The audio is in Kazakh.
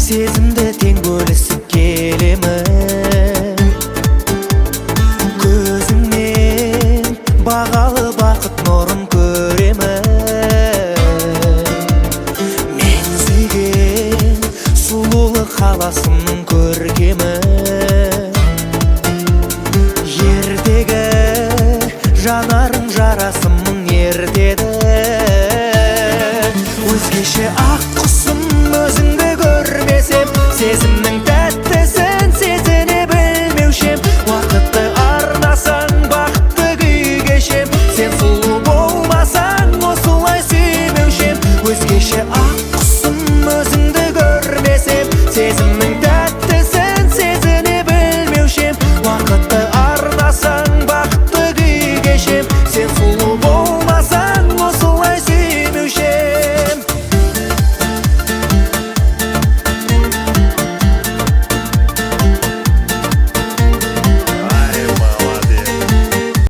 Сезімді тең бөлісіп келемін, көзіңнен бағалы бақыт нұрын көремін. Мен сүйген сұлулық қаласымның көркемі, ертегі жанарың жарасымның ертеді. Өзгеше ақ құсым өзіңді көрмесем, сезім